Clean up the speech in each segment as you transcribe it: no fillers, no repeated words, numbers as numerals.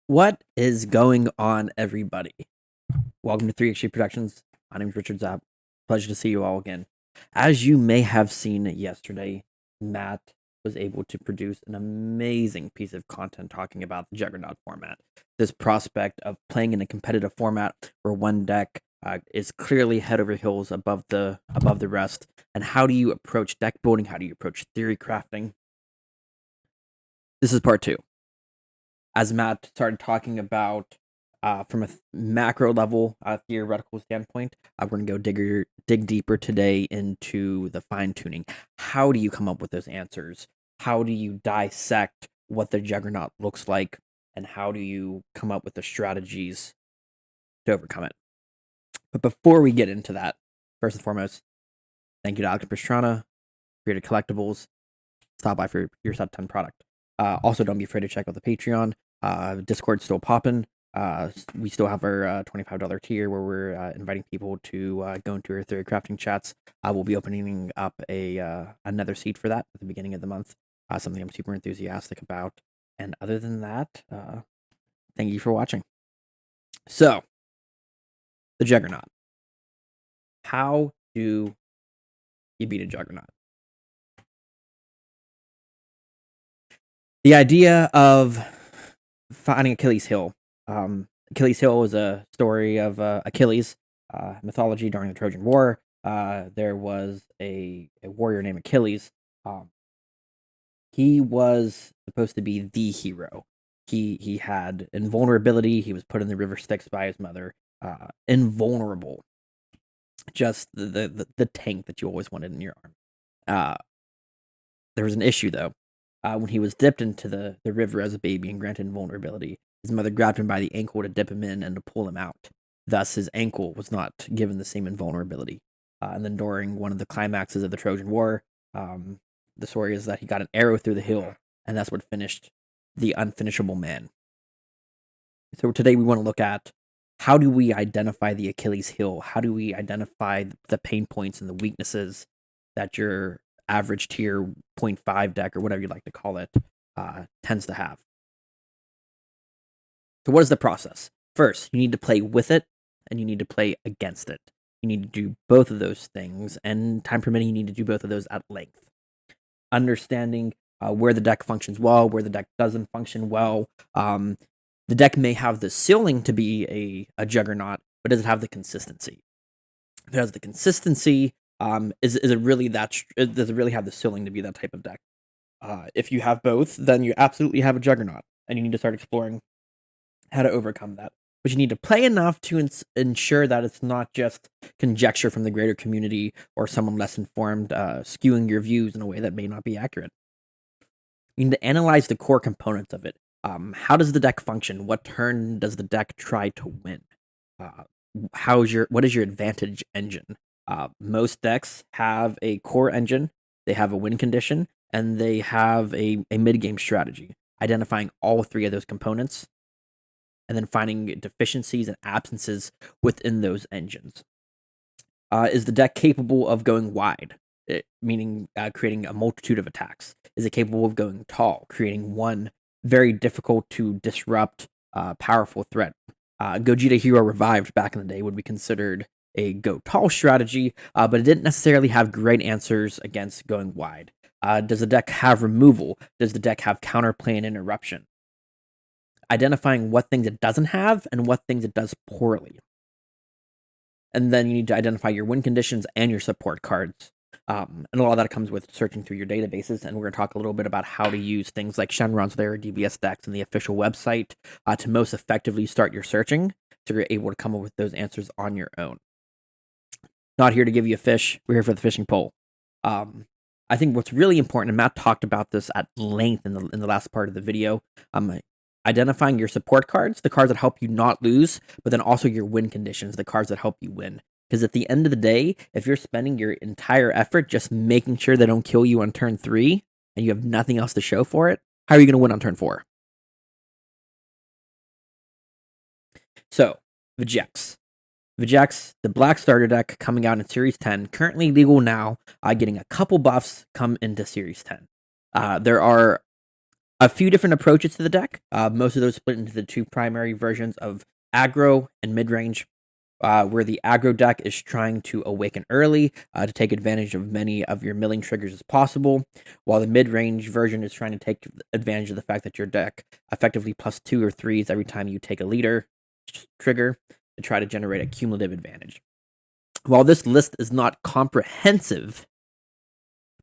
What is going on, everybody? Welcome to 3XG Productions. My name is Richard Zapp. Pleasure to see you all again. As you may have seen yesterday, Matt was able to produce an amazing piece of content talking about the Juggernaut format. This prospect of playing in a competitive format where one deck is clearly head over heels above the rest, and how do you approach deck building? How do you approach theory crafting? This is part two. As Matt started talking about from a macro level theoretical standpoint, we're going to go dig deeper today into the fine tuning. How do you come up with those answers? How do you dissect what the Juggernaut looks like? And how do you come up with the strategies to overcome it? But before we get into that, first and foremost, thank you to Alex Pastrana, Created Collectibles. Stop by for your sub 10 product. Also, don't be afraid to check out the Patreon. Discord's still popping. We still have our $25 tier where we're inviting people to go into our theory crafting chats. We'll be opening up another seat for that at the beginning of the month. Something I'm super enthusiastic about. And other than that, thank you for watching. So, the Juggernaut. How do you beat a Juggernaut? The idea of finding Achilles' heel. Achilles' heel is a story of Achilles mythology during the Trojan War. There was a warrior named Achilles. He was supposed to be the hero. He had invulnerability. He was put in the river Styx by his mother. Invulnerable. Just the tank that you always wanted in your arm. There was an issue though. When he was dipped into the river as a baby and granted invulnerability, his mother grabbed him by the ankle to dip him in and to pull him out. Thus, his ankle was not given the same invulnerability. And then during one of the climaxes of the Trojan War, the story is that he got an arrow through the heel, and that's what finished the unfinishable man. So today we want to look at how do we identify the Achilles heel? How do we identify the pain points and the weaknesses that your average tier 0.5 deck, or whatever you like to call it, tends to have. So what is the process? First, you need to play with it, and you need to play against it. You need to do both of those things, and time permitting, you need to do both of those at length. Understanding where the deck functions well, where the deck doesn't function well. The deck may have the ceiling to be a Juggernaut, but does it have the consistency? If it has the consistency, is it really does it really have the ceiling to be that type of deck? If you have both, then you absolutely have a Juggernaut, and you need to start exploring how to overcome that. But you need to play enough to ensure that it's not just conjecture from the greater community or someone less informed skewing your views in a way that may not be accurate. You need to analyze the core components of it. How does the deck function? What turn does the deck try to win? What is your advantage engine? Most decks have a core engine, they have a win condition, and they have a mid-game strategy. Identifying all three of those components, and then finding deficiencies and absences within those engines. Is the deck capable of going wide, meaning creating a multitude of attacks? Is it capable of going tall, creating one very difficult to disrupt powerful threat? Gogeta Hero Revived back in the day would be considered a go tall strategy, but it didn't necessarily have great answers against going wide. Does the deck have removal? Does the deck have counterplay and interruption? Identifying what things it doesn't have and what things it does poorly. And then you need to identify your win conditions and your support cards. And a lot of that comes with searching through your databases, and we're going to talk a little bit about how to use things like Shenron's Lair, DBS decks, and the official website to most effectively start your searching, so you're able to come up with those answers on your own. Not here to give you a fish, we're here for the fishing pole. I think what's really important, and Matt talked about this at length in the last part of the video, identifying your support cards, the cards that help you not lose, but then also your win conditions, the cards that help you win. Because at the end of the day, if you're spending your entire effort just making sure they don't kill you on turn 3, and you have nothing else to show for it, how are you going to win on turn 4? So, Vegeks. Vegeks, the black starter deck coming out in Series 10, currently legal now, getting a couple buffs come into Series 10. There are A few different approaches to the deck. Most of those split into the two primary versions of aggro and mid-range, where the aggro deck is trying to awaken early to take advantage of many of your milling triggers as possible, while the mid-range version is trying to take advantage of the fact that your deck effectively plus 2 or 3s every time you take a leader trigger to try to generate a cumulative advantage. While this list is not comprehensive,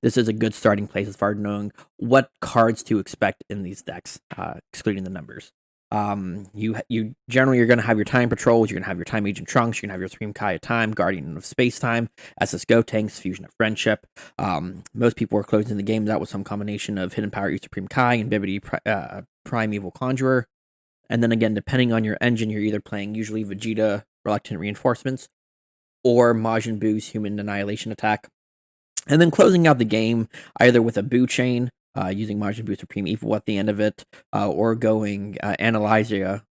this is a good starting place as far as knowing what cards to expect in these decks, excluding the numbers. You generally are going to have your time patrols, you're going to have your time agent trunks, you're going to have your Supreme Kai of Time, Guardian of Space Time, SS Go tanks, Fusion of Friendship. Most people are closing the games out with some combination of Hidden Power Supreme Kai and Bibbidi Primeval Conjurer. And then again, depending on your engine, you're either playing usually Vegeta Reluctant Reinforcements or Majin Buu's Human Annihilation Attack. And then closing out the game either with a Buu chain, using Majin Buu Supreme Evil at the end of it, or going Analyzia,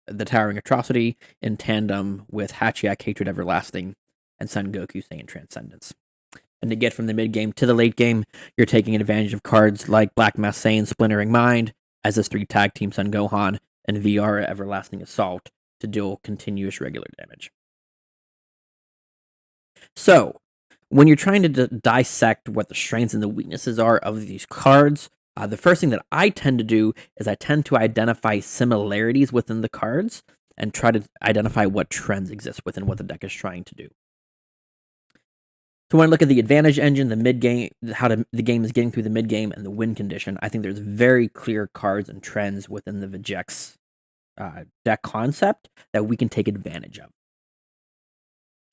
the Towering Atrocity, in tandem with Hachiak Hatred Everlasting and Son Goku Saiyan Transcendence. And to get from the mid game to the late game, you're taking advantage of cards like Black Mass Saiyan Splintering Mind, SS3 Tag Team Son Gohan, and VR Everlasting Assault to deal continuous regular damage. So, when you're trying to dissect what the strengths and the weaknesses are of these cards, the first thing that I tend to do is I tend to identify similarities within the cards and try to identify what trends exist within what the deck is trying to do. So when I look at the advantage engine, the mid game, the game is getting through the mid game, and the win condition, I think there's very clear cards and trends within the Vegeks deck concept that we can take advantage of.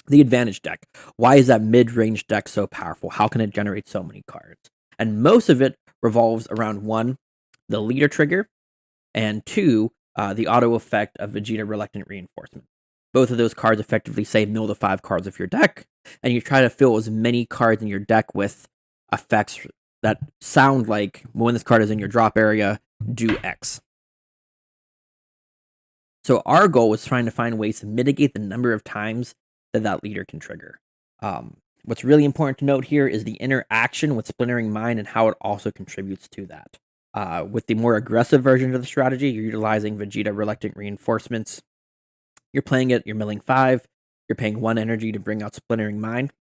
The advantage deck. Why is that mid-range deck so powerful? How can it generate so many cards? And most of it revolves around 1, the leader trigger, and 2, the auto effect of Vegeta Reluctant Reinforcement. Both of those cards effectively say mill the 5 cards of your deck, and you try to fill as many cards in your deck with effects that sound like when this card is in your drop area, do X. So our goal was trying to find ways to mitigate the number of times that leader can trigger. What's really important to note here is the interaction with Splintering Mind and how it also contributes to that. With the more aggressive version of the strategy, you're utilizing Vegeta Reluctant Reinforcements. You're playing it, you're milling 5, you're paying 1 energy to bring out Splintering Mind.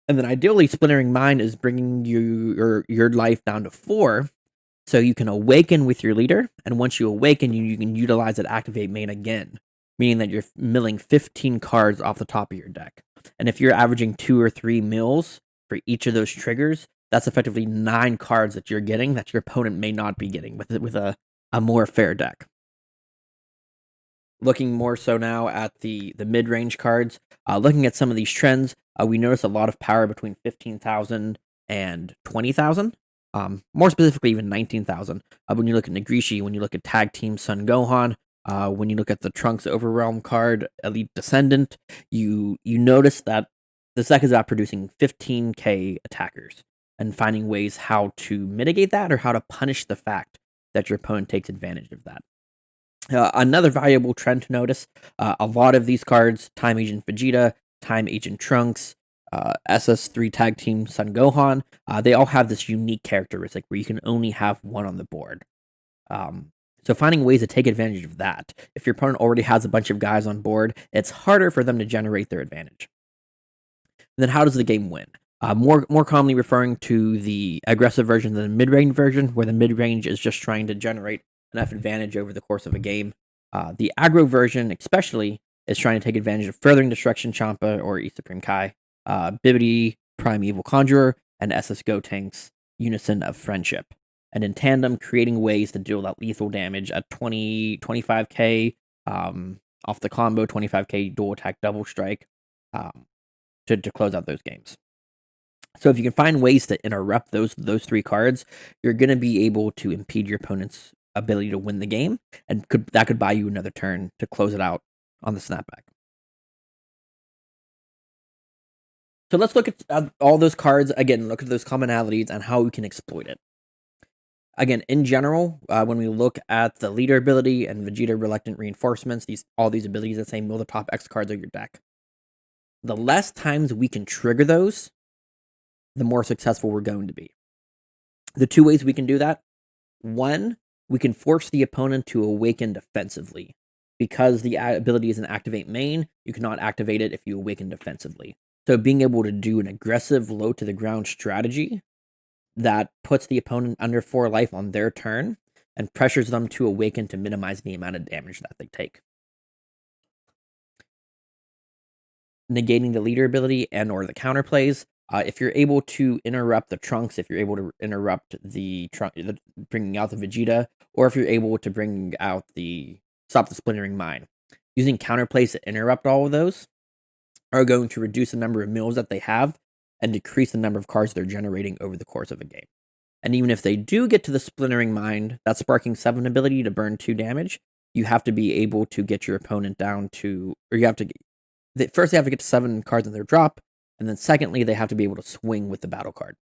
And then ideally, Splintering Mind is bringing your life down to 4, so you can awaken with your leader, and once you awaken, you can utilize it Activate Main again, meaning that you're milling 15 cards off the top of your deck. And if you're averaging 2 or 3 mills for each of those triggers, that's effectively 9 cards that you're getting that your opponent may not be getting with a more fair deck. Looking more so now at the mid-range cards, looking at some of these trends, we notice a lot of power between 15,000 and 20,000. More specifically, even 19,000. When you look at Nagrishi, when you look at Tag Team Son Gohan, when you look at the Trunks Overwhelm card, Elite Descendant, you notice that this deck is about producing 15k attackers and finding ways how to mitigate that or how to punish the fact that your opponent takes advantage of that. Another valuable trend to notice, a lot of these cards, Time Agent Vegeta, Time Agent Trunks, SS3 Tag Team Son Gohan, they all have this unique characteristic where you can only have 1 on the board. So finding ways to take advantage of that. If your opponent already has a bunch of guys on board, it's harder for them to generate their advantage. And then how does the game win? More commonly referring to the aggressive version than the mid-range version, where the mid-range is just trying to generate enough advantage over the course of a game. The aggro version, especially, is trying to take advantage of Furthering Destruction Champa or E Supreme Kai, Bibbidi Primeval Conjurer, and SS Go Tank's Unison of Friendship. And in tandem, creating ways to deal that lethal damage at 25k off the combo, 25k dual attack, double strike, to close out those games. So if you can find ways to interrupt those 3 cards, you're going to be able to impede your opponent's ability to win the game, and that could buy you another turn to close it out on the snapback. So let's look at all those cards again, look at those commonalities and how we can exploit it. Again, in general, when we look at the leader ability and Vegeta Reluctant Reinforcements, all these abilities that say mill the top X cards of your deck, the less times we can trigger those, the more successful we're going to be. The 2 ways we can do that One, we can force the opponent to awaken defensively. Because the ability is an activate main, you cannot activate it if you awaken defensively. So being able to do an aggressive low to the ground strategy that puts the opponent under 4 life on their turn and pressures them to awaken to minimize the amount of damage that they take. Negating the leader ability and or the counterplays. If you're able to interrupt the Trunks, if you're able to interrupt bringing out the Vegeta, or if you're able to bring out stop the Splintering Mine, using counterplays to interrupt all of those are going to reduce the number of mills that they have and decrease the number of cards they're generating over the course of a game. And even if they do get to the Splintering Mine, that Sparking 7 ability to burn 2 damage, you have to be able to get your opponent down to, or you have to, first they have to get to 7 cards in their drop, and then secondly, they have to be able to swing with the battle card.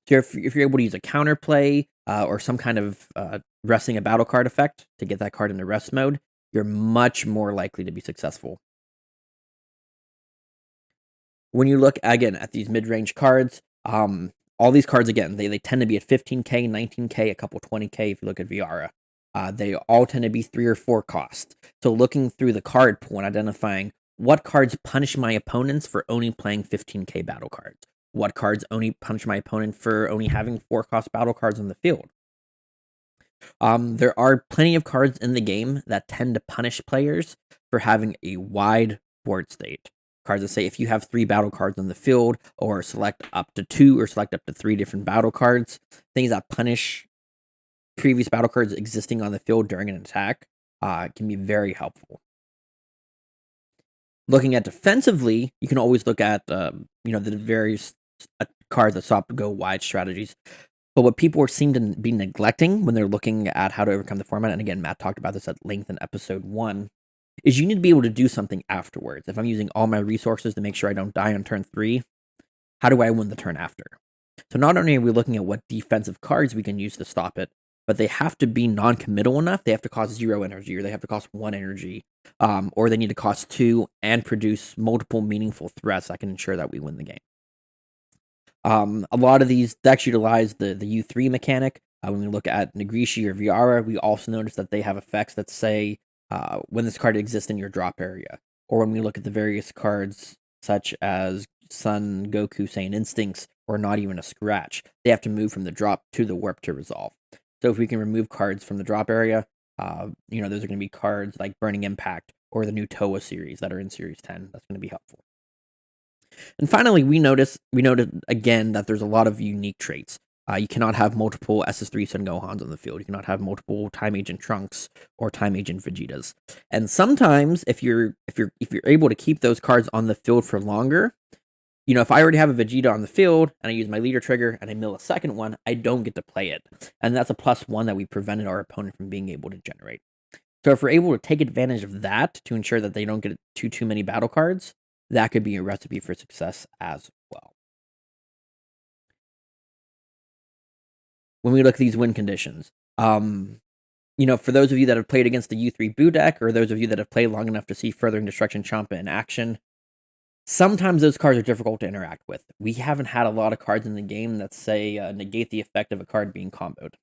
So if you're able to use a counterplay or some kind of resting a battle card effect to get that card into rest mode, you're much more likely to be successful. When you look, again, at these mid-range cards, all these cards, again, they tend to be at 15k, 19k, a couple 20k if you look at Viara. They all tend to be 3 or 4 cost. So looking through the card pool and identifying what cards punish my opponents for only playing 15k battle cards. What cards only punish my opponent for only having 4 cost battle cards on the field. There are plenty of cards in the game that tend to punish players for having a wide board state. Cards that say if you have 3 battle cards on the field, or select up to 2 or select up to 3 different battle cards, things that punish previous battle cards existing on the field during an attack can be very helpful. Looking at defensively, you can always look at the various cards that stop go wide strategies. But what people seem to be neglecting when they're looking at how to overcome the format, and again, Matt talked about this at length in episode 1, is you need to be able to do something afterwards. If I'm using all my resources to make sure I don't die on turn 3, how do I win the turn after? So not only are we looking at what defensive cards we can use to stop it, but they have to be non-committal enough. They have to cost 0 energy, or they have to cost 1 energy, or they need to cost 2 and produce multiple meaningful threats that can ensure that we win the game. A lot of these decks utilize the U3 mechanic. When we look at Nagrishi or Viara, we also notice that they have effects that say when this card exists in your drop area. Or when we look at the various cards such as Sun, Goku, Saiyan Instincts, or not even a scratch, they have to move from the drop to the warp to resolve. So if we can remove cards from the drop area, those are going to be cards like Burning Impact or the new Toa series that are in Series 10. That's going to be helpful. And finally, we noted again that there's a lot of unique traits. You cannot have multiple SS3 Son Gohans on the field. You cannot have multiple Time Agent Trunks or Time Agent Vegetas. And sometimes, if you're able to keep those cards on the field for longer, if I already have a Vegeta on the field and I use my leader trigger and I mill a second one, I don't get to play it, and that's a +1 that we prevented our opponent from being able to generate. So if we're able to take advantage of that to ensure that they don't get too many battle cards, that could be a recipe for success as well. When we look at these win conditions, for those of you that have played against the U3 Boo deck, or those of you that have played long enough to see Furthering Destruction Champa in action, sometimes those cards are difficult to interact with. We haven't had a lot of cards in the game that say negate the effect of a card being comboed.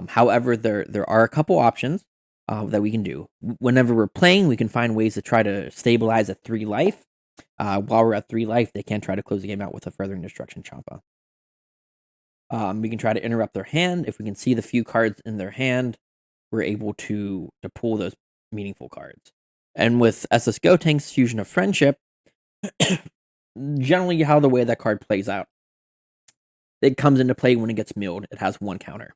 However, there are a couple options that we can do. Whenever we're playing, we can find ways to try to stabilize at 3 life. While we're at 3 life, they can try to close the game out with a Furthering Destruction Champa. We can try to interrupt their hand. If we can see the few cards in their hand, we're able to pull those meaningful cards. And with SS Gotenks Fusion of Friendship, generally how the way that card plays out, it comes into play when it gets milled. It has 1 counter.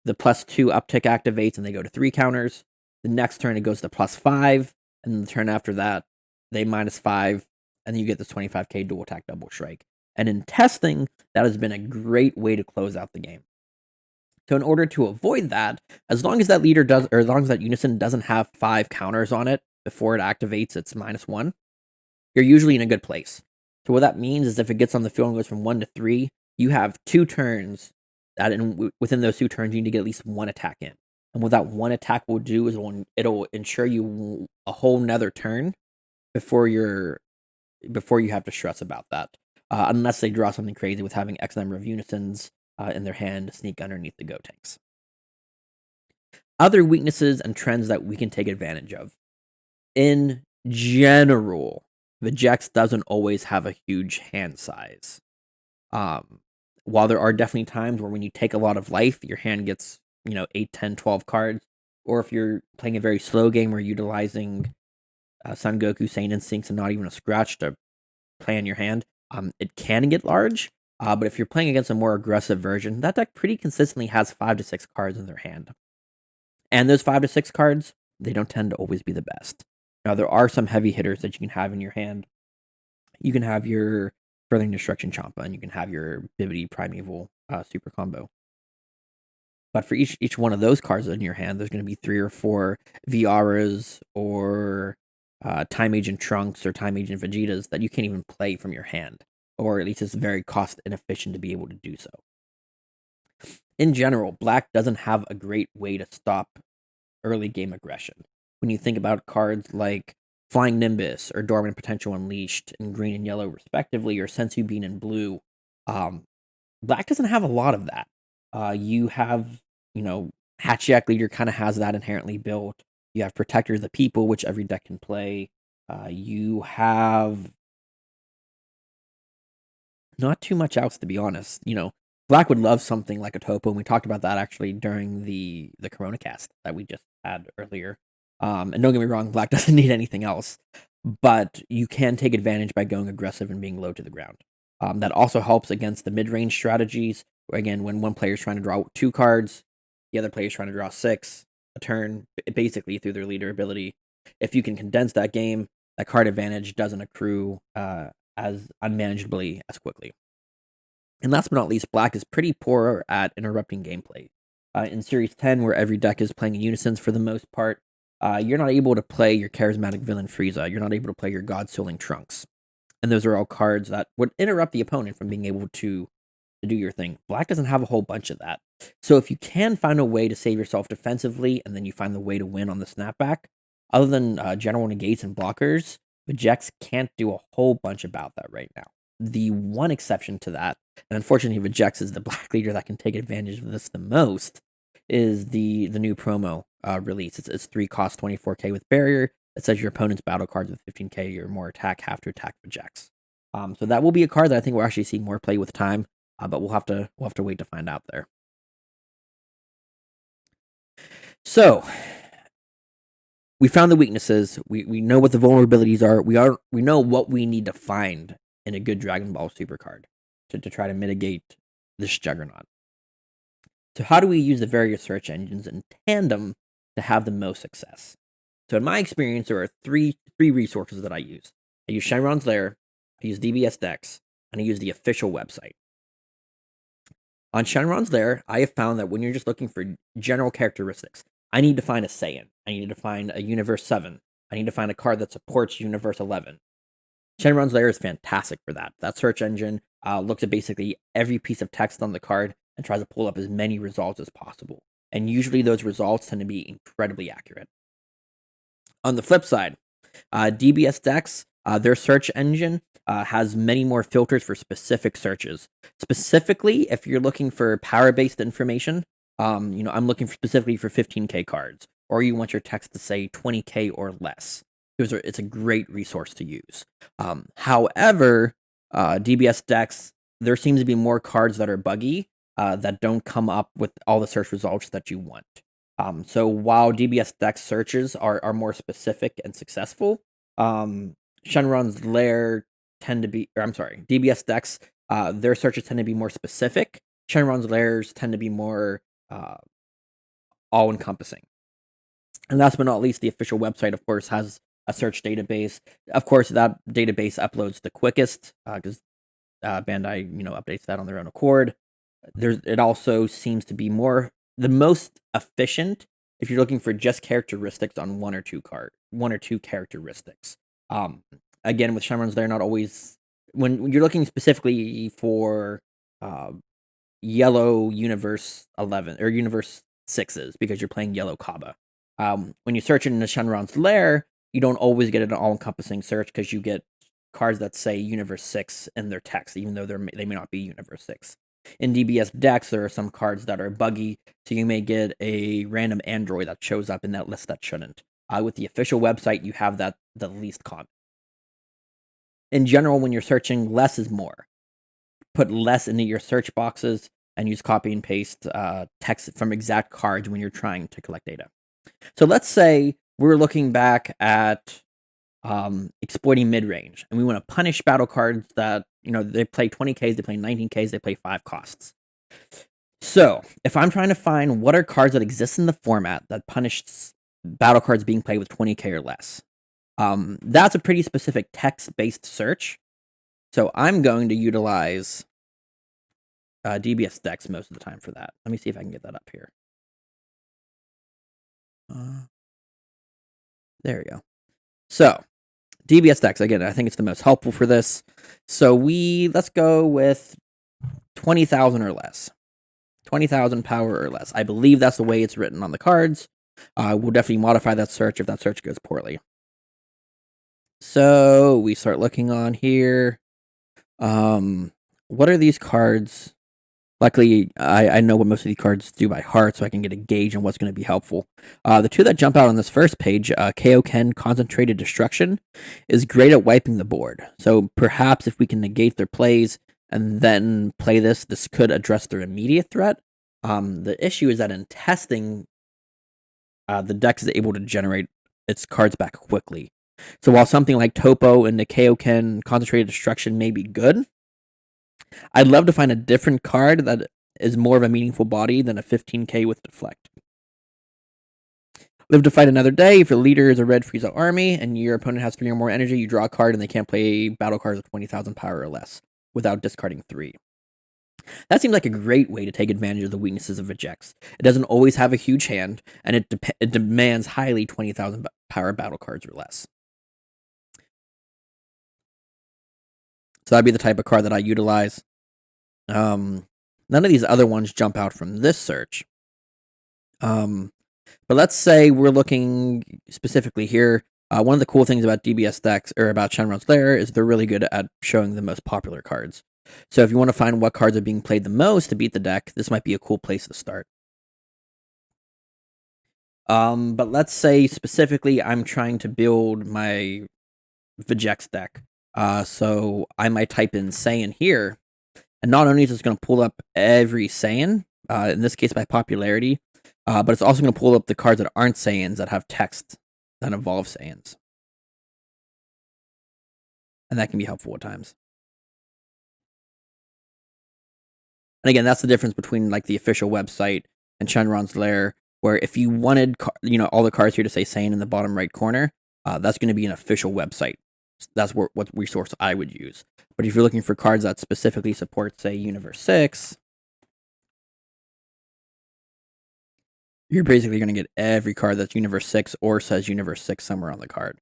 The +2 uptick activates and they go to 3 counters. The next turn it goes to +5, and then the turn after that, they -5, and then you get this 25k dual attack double strike. And in testing, that has been a great way to close out the game. So in order to avoid that, as long as that leader does, or as long as that unison doesn't have 5 counters on it before it activates its -1, you're usually in a good place. So what that means is if it gets on the field and goes from 1 to 3, you have 2 turns that within those 2 turns, you need to get at least 1 attack in. And what that 1 attack will do is it'll ensure you a whole nother turn before you have to stress about that. Unless they draw something crazy with having X number of unisons in their hand to sneak underneath the Gotenks. Other weaknesses and trends that we can take advantage of. In general, the Jax doesn't always have a huge hand size. Um, while there are definitely times where when you take a lot of life, your hand gets, 8, 10, 12 cards. Or if you're playing a very slow game where utilizing Son Goku, Saiyan Instincts, and not even a scratch to play on your hand, it can get large. But if you're playing against a more aggressive version, that deck pretty consistently has 5 to 6 cards in their hand. And those 5 to 6 cards, they don't tend to always be the best. Now, there are some heavy hitters that you can have in your hand. You can have your Furthering Destruction Champa, and you can have your Bibbidi Primeval super combo. But for each one of those cards in your hand, there's going to be 3 or 4 Viaras or Time Agent Trunks or Time Agent Vegetas that you can't even play from your hand. Or at least it's very cost inefficient to be able to do so. In general, Black doesn't have a great way to stop early game aggression. When you think about cards like Flying Nimbus or Dormant Potential Unleashed in green and yellow respectively, or Sensu Bean in blue, Black doesn't have a lot of that. You have, Hatchiyak Leader kind of has that inherently built. You have Protector of the People, which every deck can play. You have not too much else, to be honest. Black would love something like a Topo, and we talked about that actually during the Corona cast that we just had earlier. And don't get me wrong, Black doesn't need anything else, but you can take advantage by going aggressive and being low to the ground. That also helps against the mid-range strategies. Again, when one player is trying to draw 2 cards, the other player is trying to draw 6 a turn, basically through their leader ability. If you can condense that game, that card advantage doesn't accrue as unmanageably as quickly. And last but not least, Black is pretty poor at interrupting gameplay. In Series 10, where every deck is playing in unison for the most part, you're not able to play your Charismatic Villain Frieza. You're not able to play your God Soling Trunks. And those are all cards that would interrupt the opponent from being able to do your thing. Black doesn't have a whole bunch of that. So if you can find a way to save yourself defensively, and then you find the way to win on the snapback, other than general negates and blockers, the Jax can't do a whole bunch about that right now. The one exception to that, and unfortunately Vegex is the Black leader that can take advantage of this the most, is the new promo release. It's 3 cost 24k with barrier. It says your opponent's battle cards with 15k or more attack have to attack Vegex. So that will be a card that I think we'll actually see more play with time, but we'll have to wait to find out there. So we found the weaknesses. We know what the vulnerabilities are. We know what we need to find in a good Dragon Ball Super card to try to mitigate this Juggernaut. So how do we use the various search engines in tandem to have the most success? So in my experience, there are three resources that I use. I use Shenron's Lair, I use DBS Decks, and I use the official website. On Shenron's Lair, I have found that when you're just looking for general characteristics, I need to find a Saiyan, I need to find a Universe 7, I need to find a card that supports Universe 11. Shenron's Lair is fantastic for that. That search engine looks at basically every piece of text on the card and tries to pull up as many results as possible. And usually those results tend to be incredibly accurate. On the flip side, DBS Decks, their search engine has many more filters for specific searches. Specifically, if you're looking for power-based information, I'm looking specifically for 15k cards, or you want your text to say 20k or less. It's a great resource to use. However, DBS Decks, there seems to be more cards that are buggy that don't come up with all the search results that you want. So while DBS Decks searches are more specific and successful, Shenron's Lair DBS Decks, their searches tend to be more specific. Shenron's Lairs tend to be more all-encompassing. And last but not least, the official website, of course, has a search database. Of course, that database uploads the quickest because Bandai, updates that on their own accord. It also seems to be the most efficient if you're looking for just characteristics on one or two characteristics. Again, with Shenron's, they're not always when you're looking specifically for yellow Universe 11 or Universe 6s because you're playing yellow Kaba. When you search into Shenron's Lair, you don't always get an all-encompassing search because you get cards that say Universe 6 in their text, even though they may not be Universe 6. In DBS decks, there are some cards that are buggy, so you may get a random android that shows up in that list that shouldn't. With the official website, you have that the least common. In general, when you're searching, less is more. Put less into your search boxes and use copy and paste text from exact cards when you're trying to collect data. So let's say we're looking back at exploiting mid-range, and we want to punish battle cards that, they play 20Ks, they play 19Ks, they play 5 costs. So if I'm trying to find what are cards that exist in the format that punish battle cards being played with 20K or less, that's a pretty specific text-based search. So I'm going to utilize DBS decks most of the time for that. Let me see if I can get that up here. There we go. So DBS decks, again, I think it's the most helpful for this. So let's go with 20,000 or less. 20,000 power or less. I believe that's the way it's written on the cards. We'll definitely modify that search if that search goes poorly. So we start looking on here. What are these cards? Luckily, I know what most of these cards do by heart, so I can get a gauge on what's going to be helpful. The two that jump out on this first page, Kaioken Concentrated Destruction, is great at wiping the board. So perhaps if we can negate their plays and then play this could address their immediate threat. The issue is that in testing, the deck is able to generate its cards back quickly. So while something like Topo and the Kaioken Concentrated Destruction may be good, I'd love to find a different card that is more of a meaningful body than a 15K with Deflect. Live to Fight Another Day. If your leader is a red Frieza army and your opponent has 3 or more energy, you draw a card and they can't play battle cards with 20,000 power or less without discarding 3. That seems like a great way to take advantage of the weaknesses of Vegeks. It doesn't always have a huge hand, and it demands highly 20,000 power battle cards or less. So that'd be the type of card that I utilize. None of these other ones jump out from this search. But let's say we're looking specifically here. One of the cool things about DBS decks, or about Shenron's Lair, is they're really good at showing the most popular cards. So if you want to find what cards are being played the most to beat the deck, this might be a cool place to start. But let's say specifically I'm trying to build my Vegeks deck. So I might type in Saiyan here, and not only is it going to pull up every Saiyan, in this case by popularity, but it's also going to pull up the cards that aren't Saiyans that have text that evolve Saiyans. And that can be helpful at times. And again, that's the difference between like the official website and Shenron's Lair, where if you wanted all the cards here to say Saiyan in the bottom right corner, that's going to be an official website. That's what resource I would use. But if you're looking for cards that specifically support, say, Universe 6, you're basically going to get every card that's Universe 6 or says Universe 6 somewhere on the card,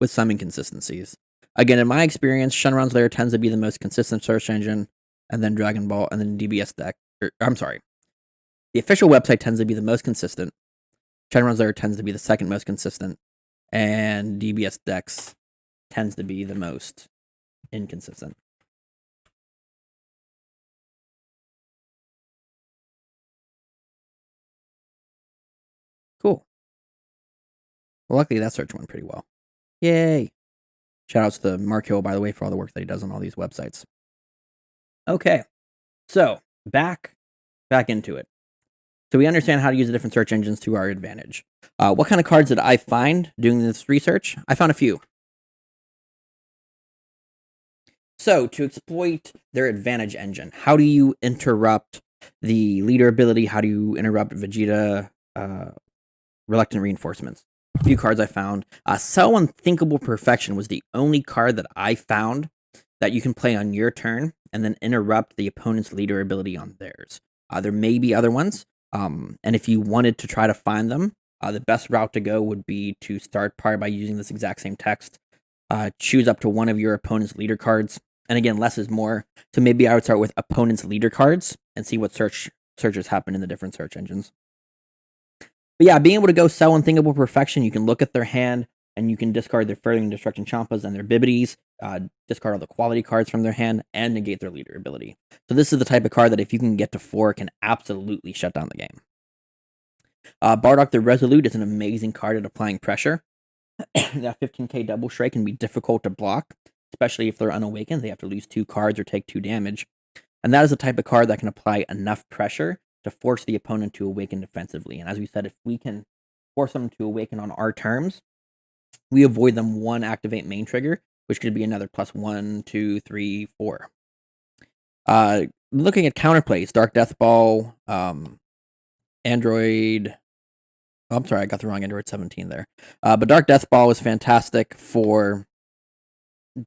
with some inconsistencies. Again, in my experience, Shenron's Lair tends to be the most consistent search engine, and then Dragon Ball, and then DBS deck. The official website tends to be the most consistent. Shenron's Lair tends to be the second most consistent, and DBS decks tends to be the most inconsistent. Cool. Well, luckily that search went pretty well. Yay! Shoutouts to Mark Hill, by the way, for all the work that he does on all these websites. Okay, so back into it. So we understand how to use the different search engines to our advantage. What kind of cards did I find doing this research? I found a few. So to exploit their advantage engine, how do you interrupt the leader ability? How do you interrupt Vegeta Reluctant Reinforcements? A few cards I found. So Unthinkable Perfection was the only card that I found that you can play on your turn and then interrupt the opponent's leader ability on theirs. There may be other ones, and if you wanted to try to find them, the best route to go would be to start probably by using this exact same text. Choose up to one of your opponent's leader cards. And again, less is more. So maybe I would start with opponent's leader cards and see what searches happen in the different search engines. But yeah, being able to go So Unthinkable Perfection, you can look at their hand. and you can discard their Furthering Destruction Champas and their Bibbities, discard all the quality cards from their hand, and negate their leader ability. So this is the type of card that if you can get to 4, can absolutely shut down the game. Bardock the Resolute is an amazing card at applying pressure. That 15k double strike can be difficult to block, especially if they're unawakened. They have to lose 2 cards or take 2 damage. And that is the type of card that can apply enough pressure to force the opponent to awaken defensively. And as we said, if we can force them to awaken on our terms, we avoid them 1 activate main trigger, which could be another plus 1, 2, 3, 4. Looking at counterplays, Dark Death Ball, Android. Oh, I'm sorry, I got the wrong Android 17 there. But Dark Death Ball is fantastic for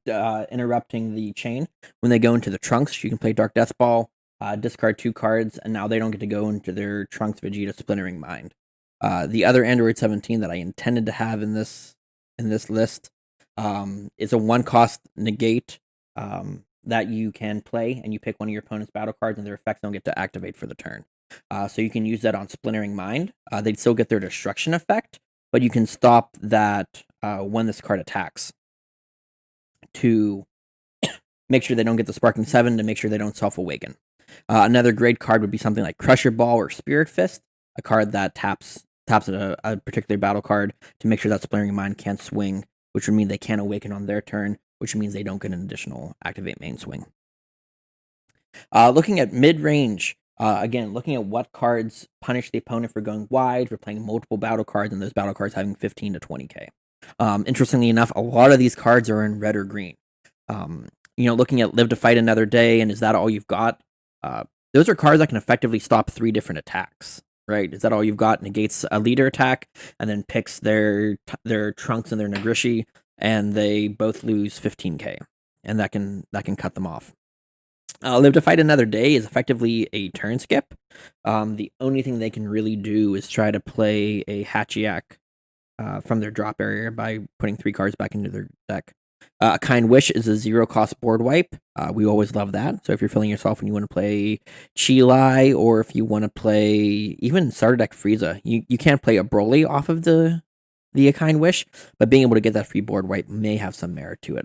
interrupting the chain. When they go into the trunks, you can play Dark Death Ball, discard 2 cards, and now they don't get to go into their trunks Vegeta Splintering Mind. The other Android 17 that I intended to have in this list is a 1-cost negate that you can play, and you pick one of your opponent's battle cards, and their effects don't get to activate for the turn. So you can use that on Splintering Mind. They'd still get their destruction effect, but you can stop that when this card attacks to make sure they don't get the Sparking 7, to make sure they don't self-awaken. Another great card would be something like Crusher Ball or Spirit Fist, a card that taps a particular battle card to make sure that Splintering Mind can't swing, which would mean they can't awaken on their turn, which means they don't get an additional activate main swing. Looking at mid-range, again, looking at what cards punish the opponent for going wide, for playing multiple battle cards, and those battle cards having 15 to 20k. Interestingly enough, a lot of these cards are in red or green. Looking at Live to Fight Another Day, and is that all you've got? Those are cards that can effectively stop 3 different attacks, right? Is that all you've got? Negates a leader attack, and then picks their trunks and their Nagrishi, and they both lose 15k, and that can cut them off. Live to Fight Another Day is effectively a turn skip. The only thing they can really do is try to play a Hachiyak from their drop area by putting 3 cards back into their deck. A Kind Wish is a 0-cost board wipe. We always love that. So if you're feeling yourself and you want to play Chilai, or if you want to play even starter deck Frieza, you can't play a Broly off of the A Kind Wish, but being able to get that free board wipe may have some merit to it.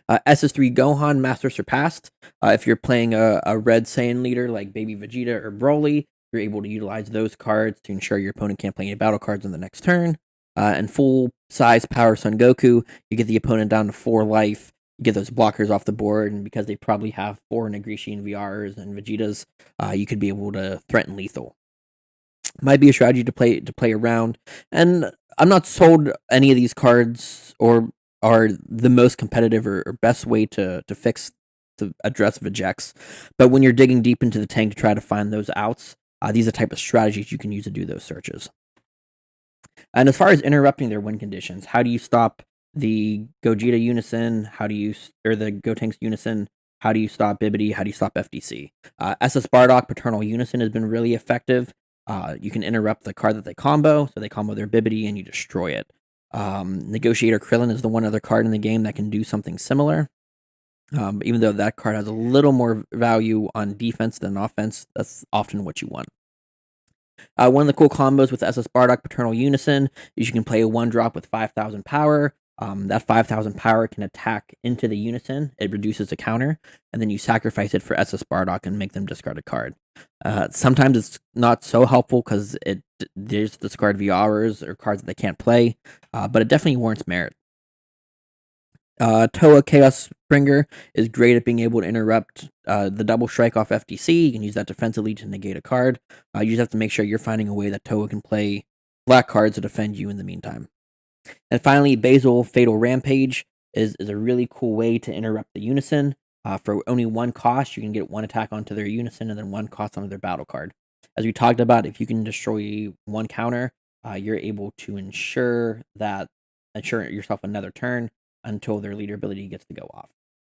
SS3 Gohan Master Surpassed. If you're playing a red Saiyan leader like Baby Vegeta or Broly, you're able to utilize those cards to ensure your opponent can't play any battle cards on the next turn. And full-size Power Son Goku, you get the opponent down to 4 life, you get those blockers off the board, and because they probably have 4 Nagrishi and VRs and Vegetas, you could be able to threaten lethal. Might be a strategy to play around, and I'm not sold any of these cards or are the most competitive or best way to address Vegeks. But when you're digging deep into the tank to try to find those outs, these are the type of strategies you can use to do those searches. And as far as interrupting their win conditions, how do you stop the Gogeta Unison? Or the Gotenks Unison? How do you stop Bibbidi? How do you stop FDC? SS Bardock Paternal Unison has been really effective. You can interrupt the card that they combo, so they combo their Bibbidi and you destroy it. Negotiator Krillin is the one other card in the game that can do something similar. But even though that card has a little more value on defense than offense, that's often what you want. One of the cool combos with SS Bardock Paternal Unison is you can play a 1-drop with 5,000 power. That 5,000 power can attack into the Unison. It reduces the counter, and then you sacrifice it for SS Bardock and make them discard a card. Sometimes it's not so helpful because there's discard VRs or cards that they can't play, but it definitely warrants merit. Toa Chaos Springer is great at being able to interrupt the double strike off FDC. You can use that defensively to negate a card. You just have to make sure you're finding a way that Toa can play black cards to defend you in the meantime. And finally, Basil Fatal Rampage is a really cool way to interrupt the Unison. For only 1 cost, you can get 1 attack onto their Unison and then 1 cost onto their battle card. As we talked about, if you can destroy 1 counter, you're able to ensure yourself another turn until their leader ability gets to go off.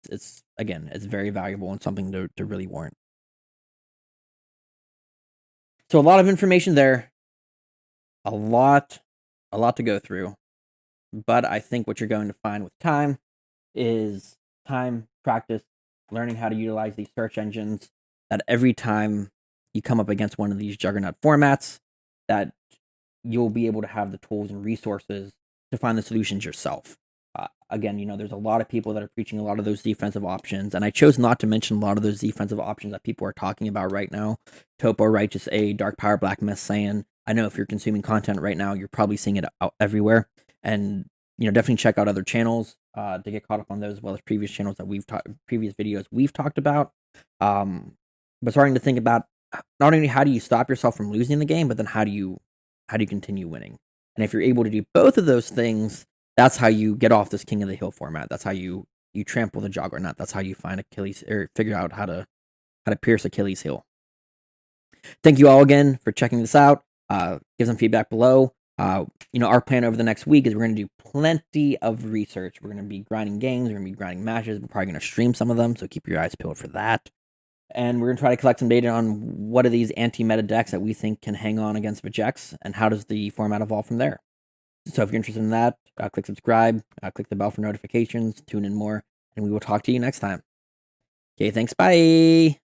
It's very valuable and something to really warrant. So a lot of information there, a lot to go through. But I think what you're going to find with time is practice, learning how to utilize these search engines, that every time you come up against one of these Juggernaut formats, that you'll be able to have the tools and resources to find the solutions yourself. Again, there's a lot of people that are preaching a lot of those defensive options, and I chose not to mention a lot of those defensive options that people are talking about right now. Topo Righteous A, Dark Power, Black Mist, Saiyan. I know if you're consuming content right now, you're probably seeing it out everywhere, and definitely check out other channels to get caught up on those, as well as previous channels that previous videos we've talked about. But starting to think about not only how do you stop yourself from losing the game, but then how do you continue winning? And if you're able to do both of those things, that's how you get off this King of the Hill format. That's how you trample the Juggernaut. That's how you find Achilles, or figure out how to pierce Achilles' heel. Thank you all again for checking this out. Give some feedback below. Our plan over the next week is we're going to do plenty of research. We're going to be grinding games. We're going to be grinding matches. We're probably going to stream some of them, so keep your eyes peeled for that. And we're going to try to collect some data on what are these anti-meta decks that we think can hang on against Vegeks, and how does the format evolve from there. So if you're interested in that, click subscribe, click the bell for notifications, tune in more, and we will talk to you next time. Okay, thanks, bye!